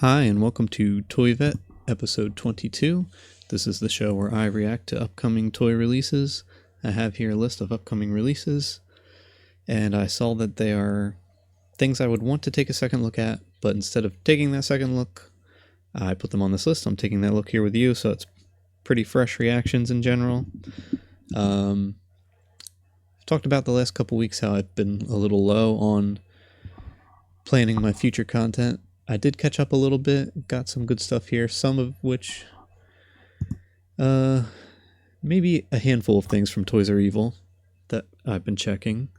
Hi, and welcome to Toy Vet, episode 22. This is the show where I react to upcoming toy releases. I have here a list of upcoming releases, and I saw that they are things I would want to take a second look at, but instead of taking that second look, I put them on this list. I'm taking that look here with you, so it's pretty fresh reactions in general. I've talked about the last couple weeks how I've been a little low on planning my future content. I did catch up a little bit, got some good stuff here, some of which, maybe a handful of things from Toys R Evil that I've been checking,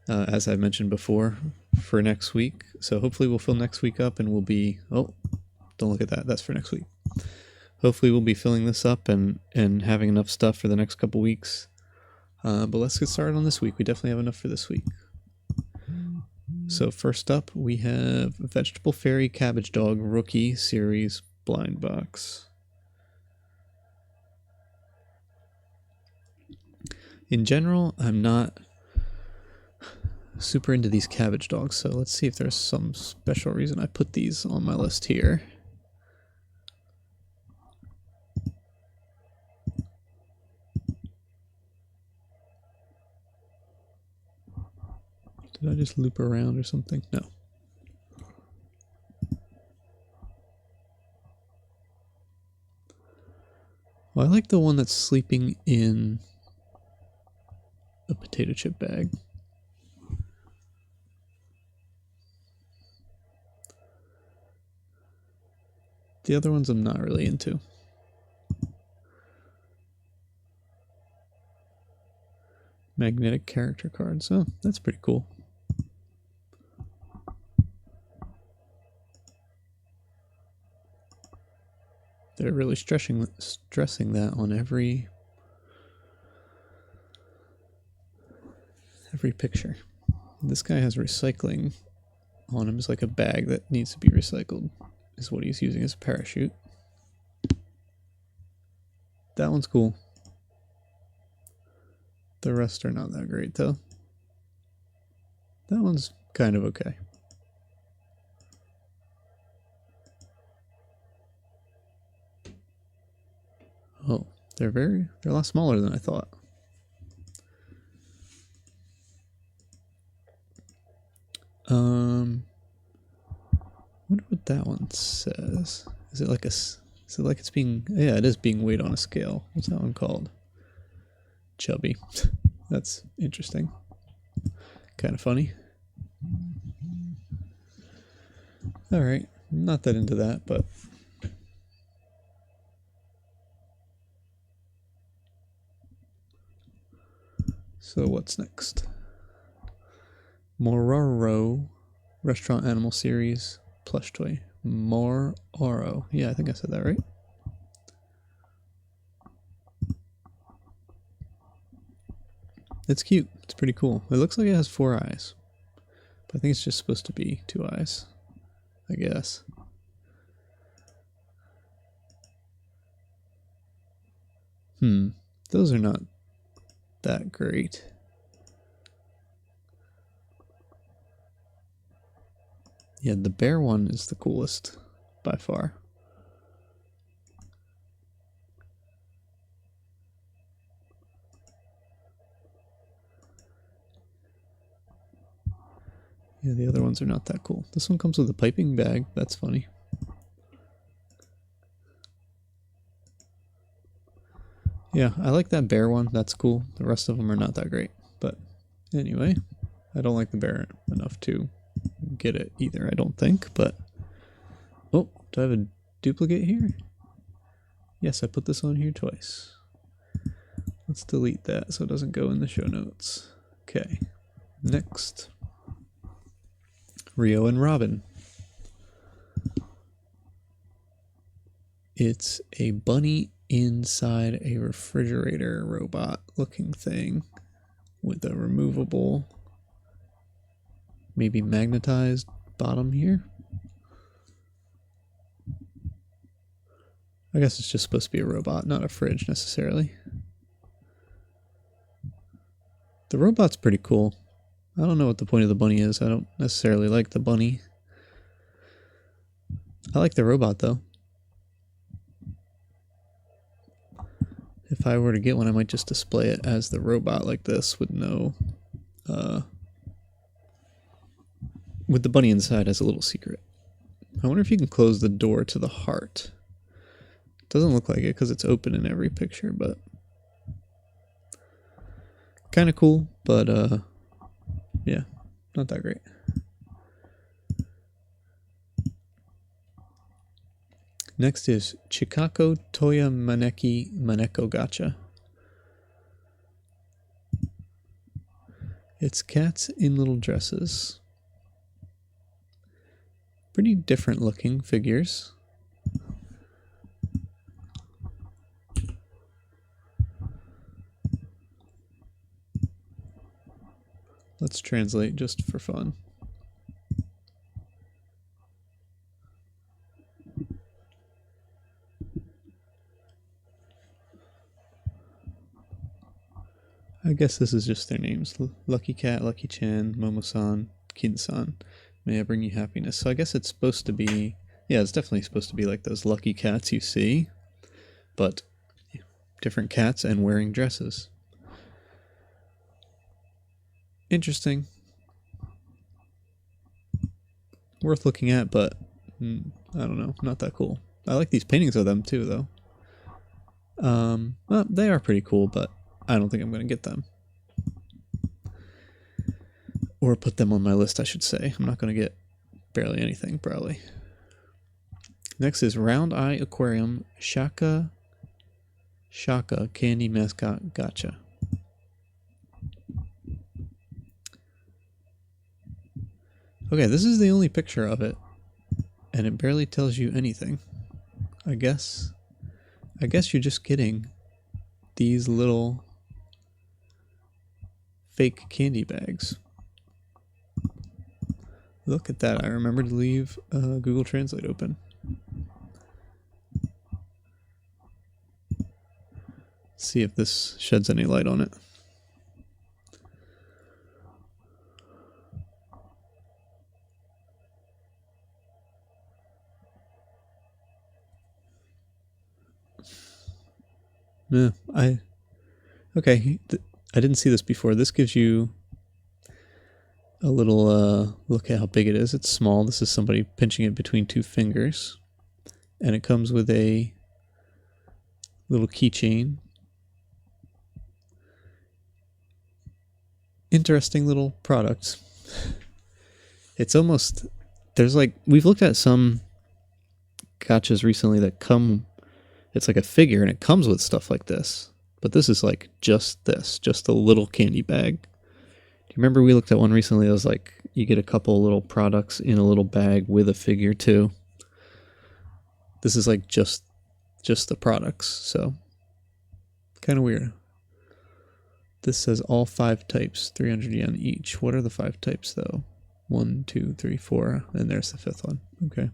as I mentioned before, for next week. So hopefully we'll fill next week up and we'll be, oh, don't look at that, that's for next week. Hopefully we'll be filling this up and having enough stuff for the next couple weeks. But let's get started on this week. We definitely have enough for this week. So first up, we have Vegetable Fairy Cabbage Dog Rookie Series Blind Box. In general, I'm not super into these cabbage dogs, so let's see if there's some special reason I put these on my list here. Did I just loop around or something? No. Well, I like the one that's sleeping in a potato chip bag. The other ones I'm not really into. Magnetic character cards. Oh, that's pretty cool. They're really stressing that on every picture. This guy has recycling on him. It's like a bag that needs to be recycled, is what he's using as a parachute. That one's cool. The rest are not that great, though. That one's kind of okay. Oh, they're a lot smaller than I thought. Wonder what that one says. Is it like it's being, yeah, it is being weighed on a scale. What's that one called? Chubby. That's interesting. Kind of funny. Alright, not that into that, but so what's next? Mororo Restaurant Animal Series plush toy. Mororo. Yeah, I think I said that right. It's cute. It's pretty cool. It looks like it has 4 eyes. But I think it's just supposed to be 2 eyes, I guess. Those are not that great. Yeah, the bear one is the coolest by far. Yeah, the other ones are not that cool. This one comes with a piping bag. That's funny. Yeah, I like that bear one. That's cool. The rest of them are not that great. But anyway, I don't like the bear enough to get it either, I don't think. But, oh, do I have a duplicate here? Yes, I put this on here twice. Let's delete that so it doesn't go in the show notes. Okay, next. Rio and Robin. It's a bunny inside a refrigerator robot looking thing with a removable, maybe magnetized bottom here. I guess it's just supposed to be a robot, not a fridge necessarily. The robot's pretty cool. I don't know what the point of the bunny is. I don't necessarily like the bunny. I like the robot though. If I were to get one, I might just display it as the robot like this with no, with the bunny inside as a little secret. I wonder if you can close the door to the heart. Doesn't look like it because it's open in every picture, but kind of cool, but yeah, not that great. Next is Chikako Toya Maneki Maneko Gacha. It's cats in little dresses. Pretty different looking figures. Let's translate just for fun. I guess this is just their names. Lucky Cat, Lucky Chan, Momo-san, Kin-san. May I bring you happiness. So I guess it's supposed to be... Yeah, it's definitely supposed to be like those lucky cats you see. But different cats and wearing dresses. Interesting. Worth looking at, but... I don't know. Not that cool. I like these paintings of them too, though. Well, they are pretty cool, but I don't think I'm going to get them. Or put them on my list, I should say. I'm not going to get barely anything, probably. Next is Round Eye Aquarium Shaka Candy Mascot Gacha. Okay, this is the only picture of it, and it barely tells you anything. I guess you're just getting these little fake candy bags. Look at that. I remembered to leave Google Translate open. See if this sheds any light on it. Yeah, okay. I didn't see this before. This gives you a little look at how big it is. It's small. This is somebody pinching it between two fingers. And it comes with a little keychain. Interesting little product. It's almost... There's like... We've looked at some gachas recently that come... It's like a figure and it comes with stuff like this. But this is like just this. Just a little candy bag. Do you remember we looked at one recently that was like, you get a couple little products in a little bag with a figure too. This is like just the products, so kind of weird. This says all 5 types, 300 yen each. What are the 5 types though? 1, 2, 3, 4, and there's the 5th one. Okay.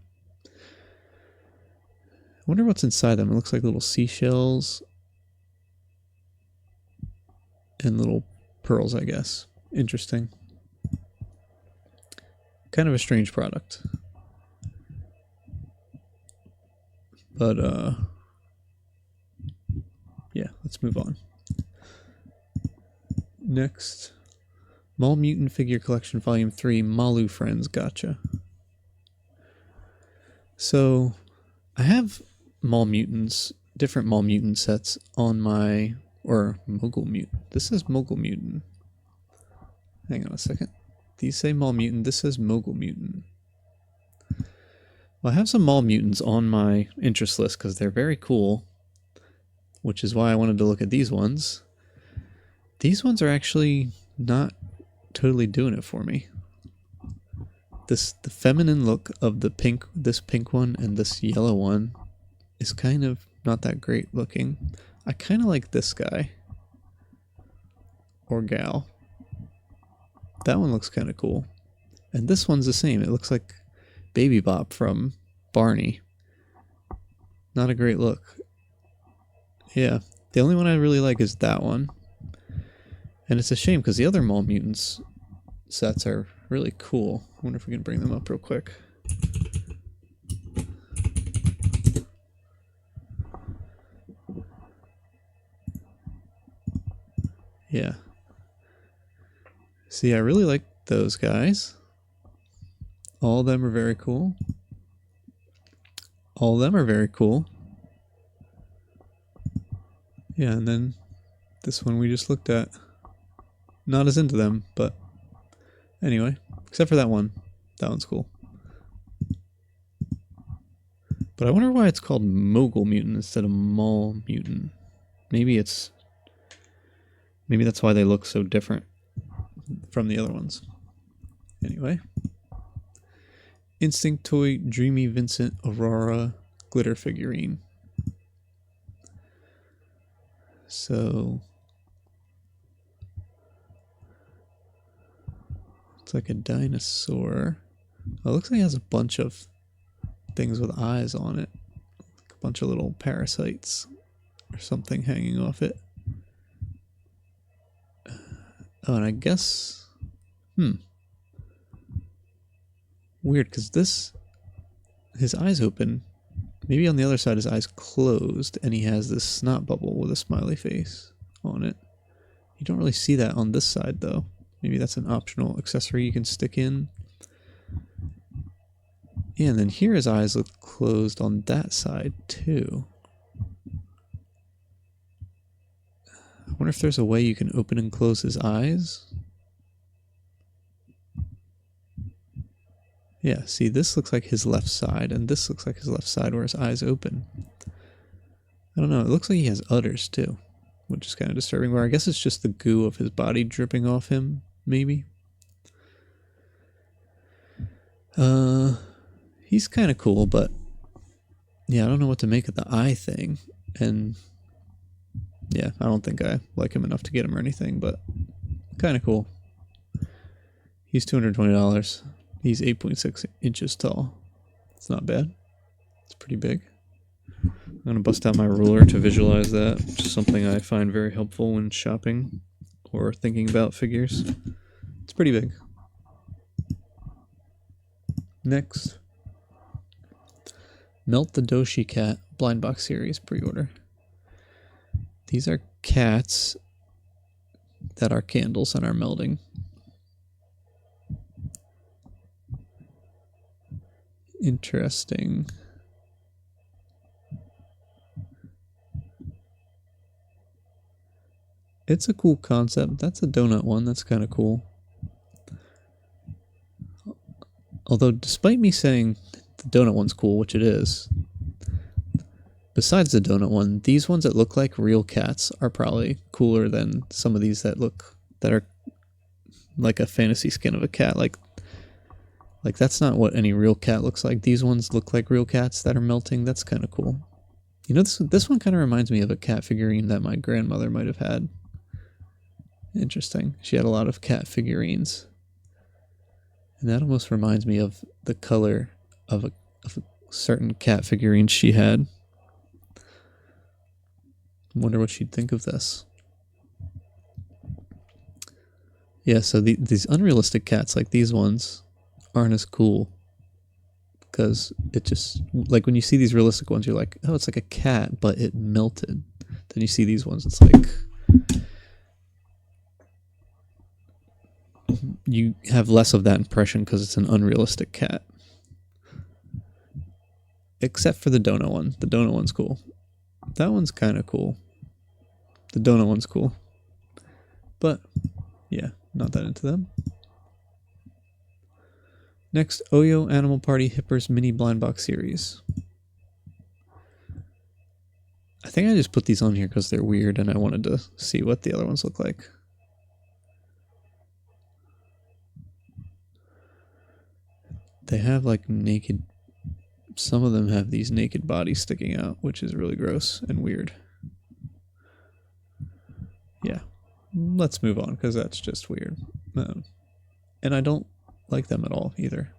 I wonder what's inside them. It looks like little seashells and little pearls, I guess. Interesting. Kind of a strange product. But, yeah, let's move on. Next, Mall Mutant Figure Collection Volume 3, Malu Friends Gacha. So, I have Mall Mutants, different Mall Mutant sets on my, or Mogul Mutant. This says Mogul Mutant. Hang on a second. These say Mall Mutant, this says Mogul Mutant. Well, I have some Mall Mutants on my interest list because they're very cool, which is why I wanted to look at these ones. These ones are actually not totally doing it for me. The feminine look of this pink one and this yellow one is kind of not that great looking. I kind of like this guy. Or gal. That one looks kind of cool. And this one's the same. It looks like Baby Bop from Barney. Not a great look. Yeah. The only one I really like is that one. And it's a shame because the other Mall Mutants sets are really cool. I wonder if we can bring them up real quick. Yeah. See, I really like those guys. All of them are very cool. All of them are very cool. Yeah, and then this one we just looked at. Not as into them, but anyway. Except for that one. That one's cool. But I wonder why it's called Mogul Mutant instead of Mall Mutant. Maybe that's why they look so different from the other ones. Anyway. Instinct Toy Dreamy Vincent Aurora glitter figurine. So it's like a dinosaur. Oh, it looks like it has a bunch of things with eyes on it. Like a bunch of little parasites or something hanging off it. Oh, and I guess weird, because his eyes open. Maybe on the other side his eyes closed, and he has this snot bubble with a smiley face on it. You don't really see that on this side, though. Maybe that's an optional accessory you can stick in. Yeah, and then here his eyes look closed on that side, too. I wonder if there's a way you can open and close his eyes. Yeah, see, this looks like his left side, and this looks like his left side where his eyes open. I don't know, it looks like he has udders too, which is kind of disturbing, where I guess it's just the goo of his body dripping off him, maybe. He's kind of cool, but yeah, I don't know what to make of the eye thing, and yeah, I don't think I like him enough to get him or anything, but kind of cool. He's $220. He's 8.6 inches tall. It's not bad. It's pretty big. I'm going to bust out my ruler to visualize that, which is something I find very helpful when shopping or thinking about figures. It's pretty big. Next. Melt the Doshi Cat Blind Box Series pre-order. These are cats that are candles and are melting. Interesting. It's a cool concept. That's a donut one. That's kind of cool. Although, despite me saying the donut one's cool, which it is, besides the donut one, these ones that look like real cats are probably cooler than some of these that are like a fantasy skin of a cat. Like that's not what any real cat looks like. These ones look like real cats that are melting. That's kind of cool. You know, this one kind of reminds me of a cat figurine that my grandmother might have had. Interesting. She had a lot of cat figurines. And that almost reminds me of the color of a certain cat figurine she had. I wonder what she'd think of this. Yeah, so these unrealistic cats like these ones aren't as cool. Because it just, like when you see these realistic ones, you're like, oh, it's like a cat, but it melted. Then you see these ones, it's like, you have less of that impression because it's an unrealistic cat. Except for the donut one. The donut one's cool. That one's kind of cool. The donut one's cool. But, yeah, not that into them. Next, Oyo Animal Party Hippers Mini Blind Box Series. I think I just put these on here because they're weird and I wanted to see what the other ones look like. They have like naked... Some of them have these naked bodies sticking out, which is really gross and weird. Yeah, let's move on because that's just weird. And I don't like them at all either.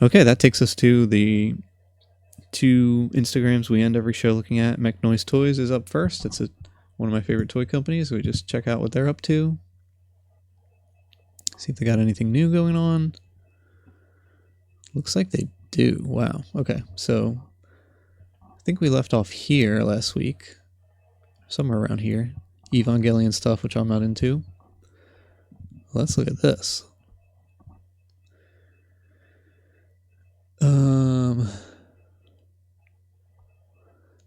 Okay, that takes us to the two Instagrams we end every show looking at. McNoise Toys is up first. It's one of my favorite toy companies. We just check out what they're up to. See if they got anything new going on. Looks like they do. Wow. Okay, so I think we left off here last week. somewhere around here. Evangelion stuff, which I'm not into. Let's look at this.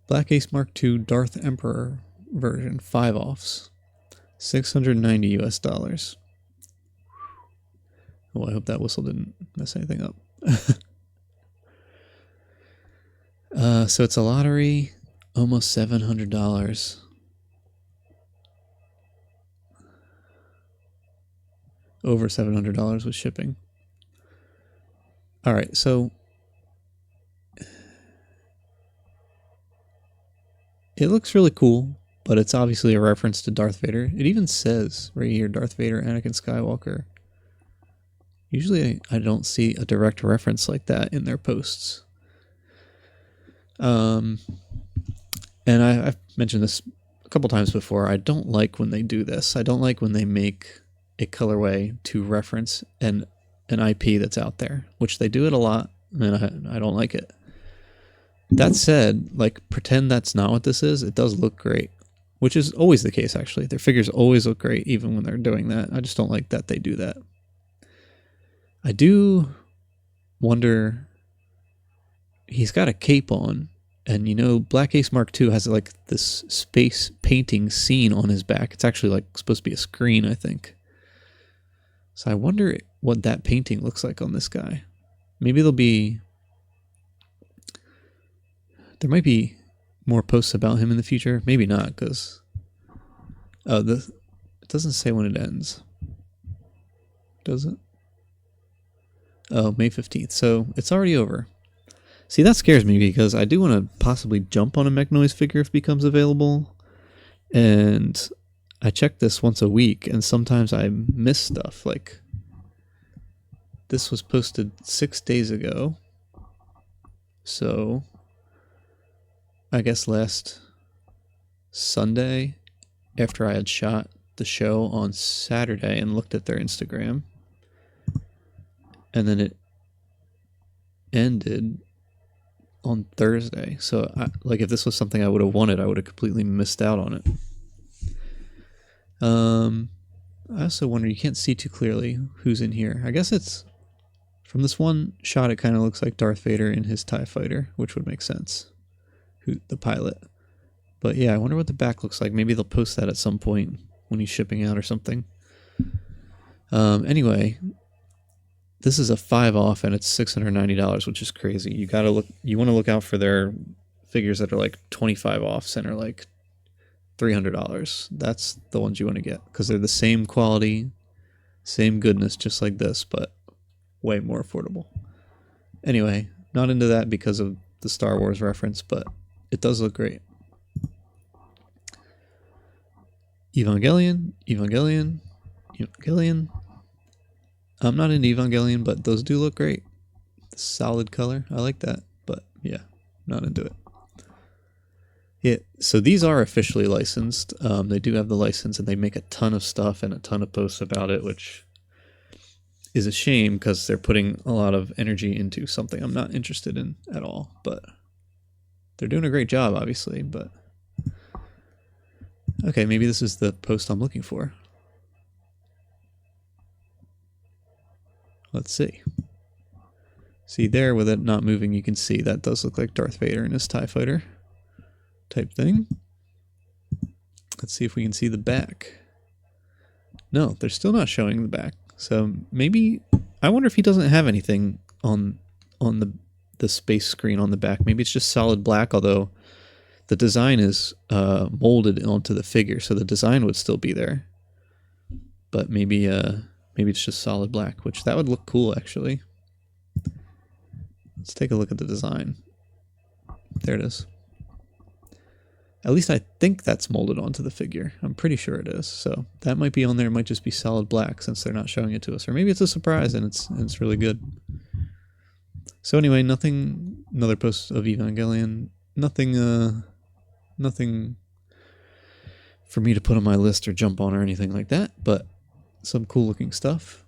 Black Ace Mark II Darth Emperor version, 5 offs. $690 US. Oh, I hope that whistle didn't mess anything up. So it's a lottery, almost $700. Over $700 with shipping. All right, so it looks really cool, but it's obviously a reference to Darth Vader. It even says right here, Darth Vader, Anakin Skywalker. Usually I don't see a direct reference like that in their posts. And I've mentioned this a couple times before. I don't like when they do this. I don't like when they make a colorway to reference an IP that's out there, which they do it a lot, and I don't like it. That said, like, pretend that's not what this is. It does look great, which is always the case, actually. Their figures always look great, even when they're doing that. I just don't like that they do that. I do wonder... He's got a cape on, and you know, Black Ace Mark II has like this space painting scene on his back. It's actually like supposed to be a screen, I think. So I wonder what that painting looks like on this guy. Maybe there might be more posts about him in the future. Maybe not, because it doesn't say when it ends. Does it? Oh, May 15th. So it's already over. See, that scares me because I do want to possibly jump on a Mech-Noise figure if it becomes available. And I check this once a week, and sometimes I miss stuff. Like, this was posted 6 days ago. So, I guess last Sunday, after I had shot the show on Saturday and looked at their Instagram. And then it ended on Thursday. So, like, if this was something I would have wanted, I would have completely missed out on it. I also wonder, you can't see too clearly who's in here. I guess it's, from this one shot, it kind of looks like Darth Vader in his TIE fighter, which would make sense. The pilot. But yeah, I wonder what the back looks like. Maybe they'll post that at some point when he's shipping out or something. Anyway, this is a 5 off and it's $690, which is crazy. You want to look out for their figures that are like 25 offs and are like $300. That's the ones you want to get because they're the same quality, same goodness, just like this, but way more affordable. Anyway, not into that because of the Star Wars reference, but it does look great. Evangelion. I'm not into Evangelion, but those do look great. Solid color. I like that. But yeah, not into it. Yeah, so these are officially licensed. They do have the license and they make a ton of stuff and a ton of posts about it, which is a shame because they're putting a lot of energy into something I'm not interested in at all. But they're doing a great job, obviously. But okay, maybe this is the post I'm looking for. Let's see. See there, with it not moving, you can see that does look like Darth Vader in his TIE fighter type thing. Let's see if we can see the back. No, they're still not showing the back. So maybe, I wonder if he doesn't have anything on the space screen on the back. Maybe it's just solid black, although the design is molded onto the figure, so the design would still be there. But maybe it's just solid black, which that would look cool, actually. Let's take a look at the design. There it is. At least I think that's molded onto the figure. I'm pretty sure it is. So that might be on there. It might just be solid black since they're not showing it to us. Or maybe it's a surprise and it's really good. So anyway, another post of Evangelion. Nothing for me to put on my list or jump on or anything like that. But some cool looking stuff.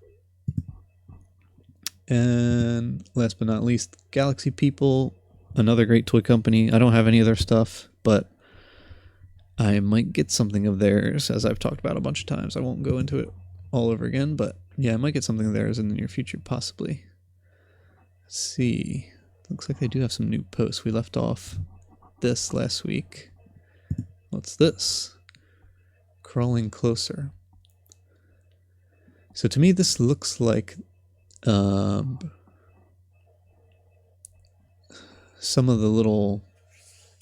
And last but not least, Galaxy People, another great toy company. I don't have any of their stuff, but I might get something of theirs, as I've talked about a bunch of times. I won't go into it all over again, but yeah, I might get something of theirs in the near future, possibly. Let's see. Looks like they do have some new posts. We left off this last week. What's this? Crawling Closer. So to me, this looks like some of the little...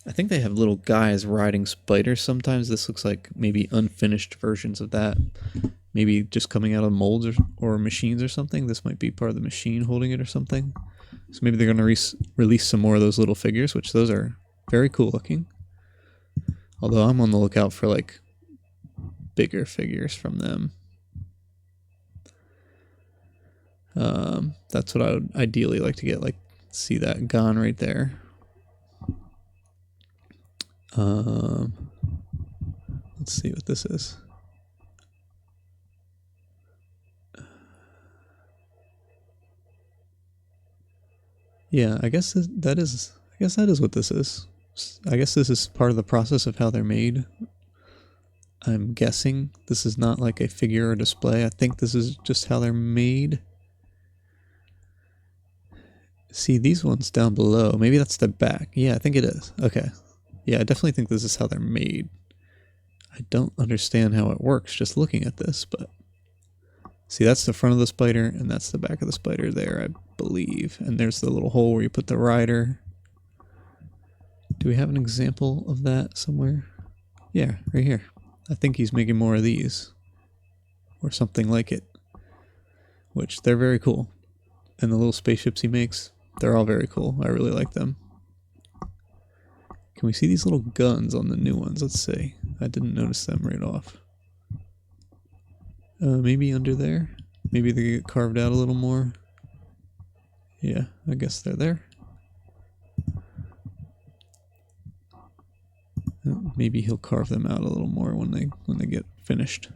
I think they have little guys riding spiders sometimes. This looks like maybe unfinished versions of that. Maybe just coming out of molds or machines or something. This might be part of the machine holding it or something. So maybe they're going to release some more of those little figures, which those are very cool looking. Although I'm on the lookout for like bigger figures from them. That's what I would ideally like to get. Like, see that Gon right there. Let's see what this is. Yeah, I guess that is what this is. I guess this is part of the process of how they're made. I'm guessing this is not like a figure or display. I think this is just how they're made. See these ones down below. Maybe that's the back. Yeah, I think it is. Okay. Yeah, I definitely think this is how they're made. I don't understand how it works just looking at this, but... See, that's the front of the spider, and that's the back of the spider there, I believe. And there's the little hole where you put the rider. Do we have an example of that somewhere? Yeah, right here. I think he's making more of these. Or something like it. Which, they're very cool. And the little spaceships he makes, they're all very cool. I really like them. Can we see these little guns on the new ones? Let's see. I didn't notice them right off. Maybe under there? Maybe they get carved out a little more? Yeah, I guess they're there. Maybe he'll carve them out a little more when they get finished.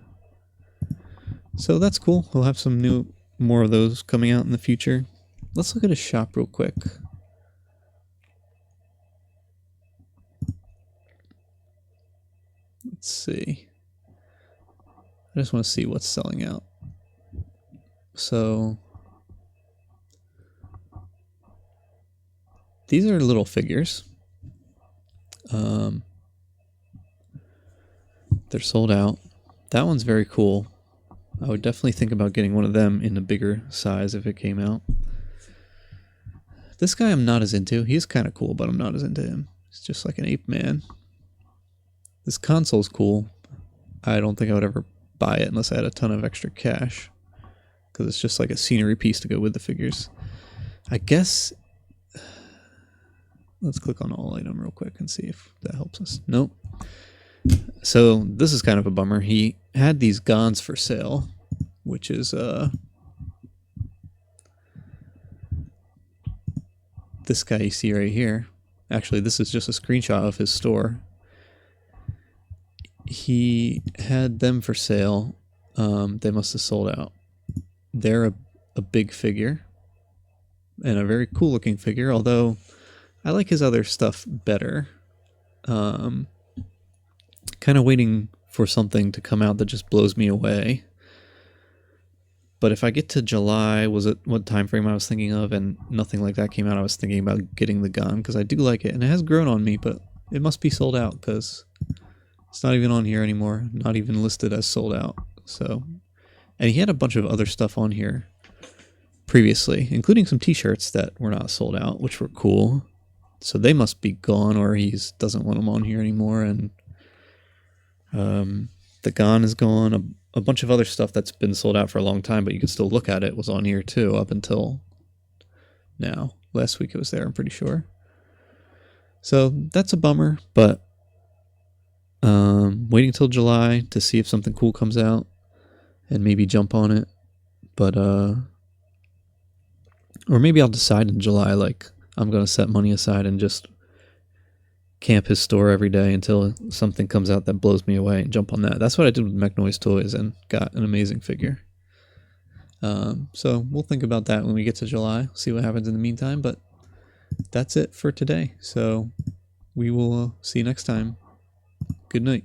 So that's cool. We'll have some more of those coming out in the future. Let's look at his shop real quick. Let's see. I just want to see what's selling out. So these are little figures. They're sold out. That one's very cool. I would definitely think about getting one of them in a bigger size if it came out. This guy I'm not as into. He's kind of cool, but I'm not as into him. He's just like an ape man. This console's cool. I don't think I would ever buy it unless I had a ton of extra cash. Because it's just like a scenery piece to go with the figures. I guess... Let's click on all item real quick and see if that helps us. Nope. So this is kind of a bummer. He had these Gons for sale, which is this guy you see right here. Actually, this is just a screenshot of his store. He had them for sale. They must have sold out. They're a big figure and a very cool looking figure, although I like his other stuff better. Kind of waiting for something to come out that just blows me away. But if I get to July, was it what time frame I was thinking of, and nothing like that came out, I was thinking about getting the Gon, because I do like it, and it has grown on me, but it must be sold out, because it's not even on here anymore, not even listed as sold out. So, and he had a bunch of other stuff on here previously, including some t-shirts that were not sold out, which were cool. So they must be gone, or he doesn't want them on here anymore, and the Gon is gone. A bunch of other stuff that's been sold out for a long time, but you can still look at it, was on here too up until now. Last week it was there, I'm pretty sure. So that's a bummer, but waiting till July to see if something cool comes out and maybe jump on it. But or maybe I'll decide in July, like I'm going to set money aside and just camp his store every day until something comes out that blows me away and jump on that. That's what I did with McNoise Toys and got an amazing figure. So we'll think about that when we get to July, see what happens in the meantime, but that's it for today. So we will see you next time. Good night.